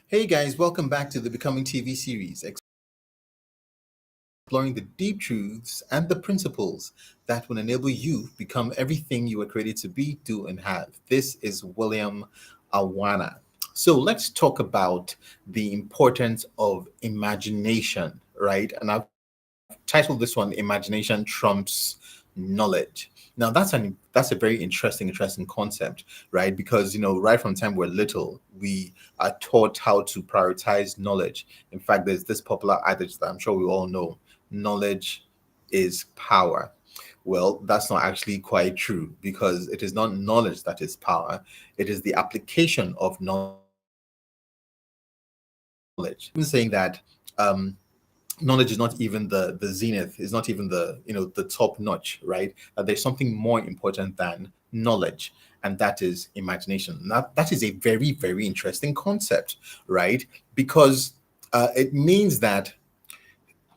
Hey guys, welcome back to the Becoming TV series, exploring the deep truths and the principles that will enable you become everything you were created to be, do, and have. This is William Awana. So let's talk about the importance of imagination, right? And I've titled this one "Imagination Trumps Knowledge." Now that's a very interesting concept, right? Because right from the time we're little, we are taught how to prioritize knowledge. In fact, there's this popular adage that I'm sure we all know: knowledge is power. Well, that's not actually quite true, because it is not knowledge that is power, it is the application of knowledge. I'm saying that knowledge is not even the zenith, is not even the top notch, right? There's something more important than knowledge, and that is imagination. That is a very interesting concept, right? Because it means that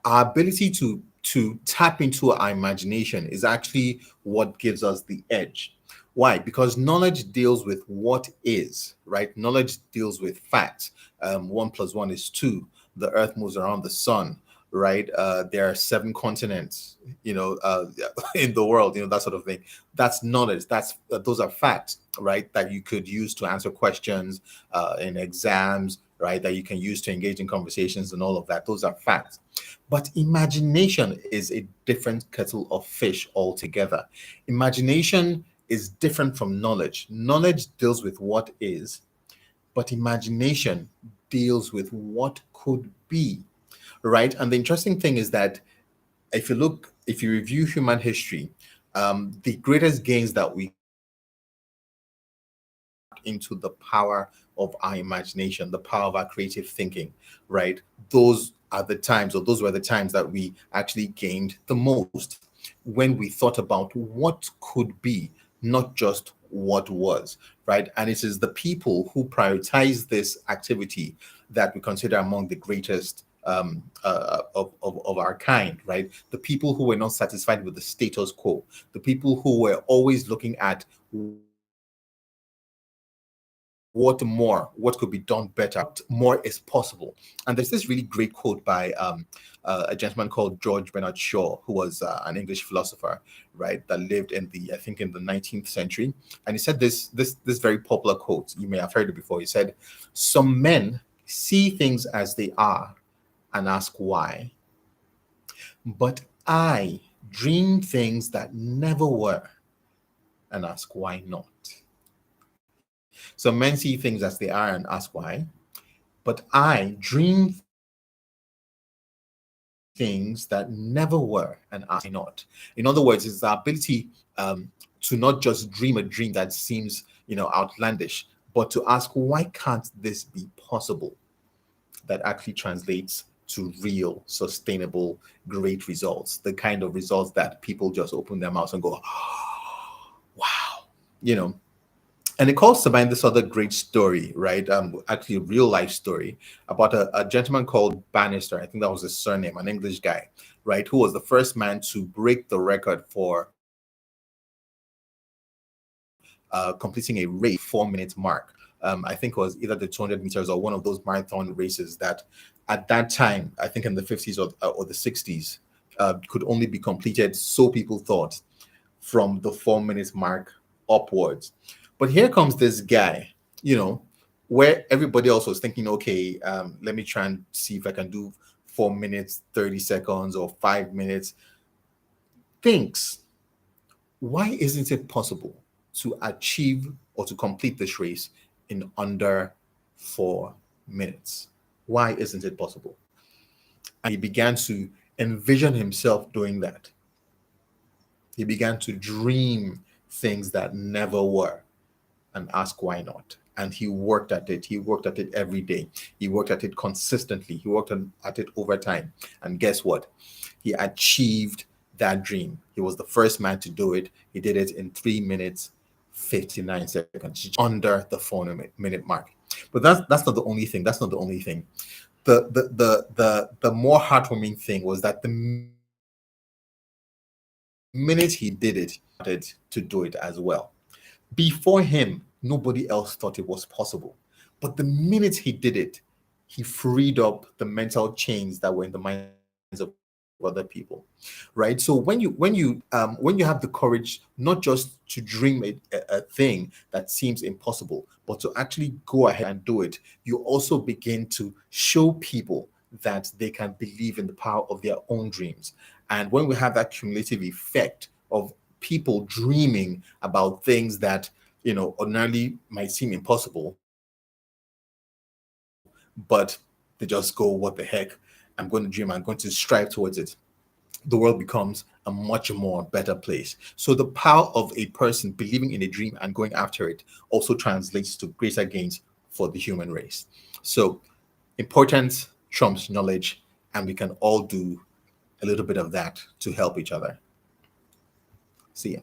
our ability to tap into our imagination is actually what gives us the edge. Why? Because knowledge deals with what is, right? Knowledge deals with facts. One plus one is two. The earth moves around the sun, right? There are seven continents, in the world, that sort of thing. That's knowledge. Those are facts, right? That you could use to answer questions in exams, right? That you can use to engage in conversations and all of that. Those are facts. But imagination is a different kettle of fish altogether. Imagination is different from knowledge. Knowledge deals with what is, but imagination deals with what could be, right? And the interesting thing is that if you review human history, the greatest gains that we into the power of our imagination, the power of our creative thinking, right? Those were the times that we actually gained the most, when we thought about what could be, not just what was, right? And it is the people who prioritize this activity that we consider among the greatest of our kind, right? The people who were not satisfied with the status quo, the people who were always looking at what could be done better, more is possible. And there's this really great quote by a gentleman called George Bernard Shaw, who was an English philosopher, right, that lived in the, I think, in the 19th century. And he said this very popular quote. You may have heard it before. He said, "Some men see things as they are and ask why, but I dream things that never were and ask why not." Some men see things as they are and ask why, but I dream things that never were and ask why not. In other words, it's the ability to not just dream a dream that seems, outlandish, but to ask, why can't this be possible? That actually translates to real, sustainable, great results. The kind of results that people just open their mouths and go, oh, wow, you know. And it calls to mind this other great story, right? Actually, a real life story about a gentleman called Bannister. I think that was his surname, an English guy, right? Who was the first man to break the record for completing a race 4 minute mark. I think it was either the 200 meters or one of those marathon races that at that time, I think in the 50s or the 60s, could only be completed, so people thought, from the 4 minute mark upwards. But here comes this guy, where everybody else was thinking, okay, let me try and see if I can do 4 minutes, 30 seconds, or 5 minutes. Thinks, why isn't it possible to achieve or to complete this race in under 4 minutes? Why isn't it possible? And he began to envision himself doing that. He began to dream things that never were and ask why not. And he worked at it. He worked at it every day. He worked at it consistently. He worked at it over time. And guess what? He achieved that dream. He was the first man to do it. He did it in 3 minutes, 59 seconds, under the 4 minute mark. But that's not the only thing. That's not the only thing. The more heartwarming thing was that the minute he did it, he started to do it as well. Before him, nobody else thought it was possible. But the minute he did it, he freed up the mental chains that were in the minds of other people, right? So when you have the courage not just to dream a thing that seems impossible, but to actually go ahead and do it, you also begin to show people that they can believe in the power of their own dreams. And when we have that cumulative effect of people dreaming about things that ordinarily might seem impossible, but they just go, what the heck? I'm going to dream, I'm going to strive towards it. The world becomes a much more better place. So the power of a person believing in a dream and going after it also translates to greater gains for the human race. So importance trumps knowledge, and we can all do a little bit of that to help each other. See ya.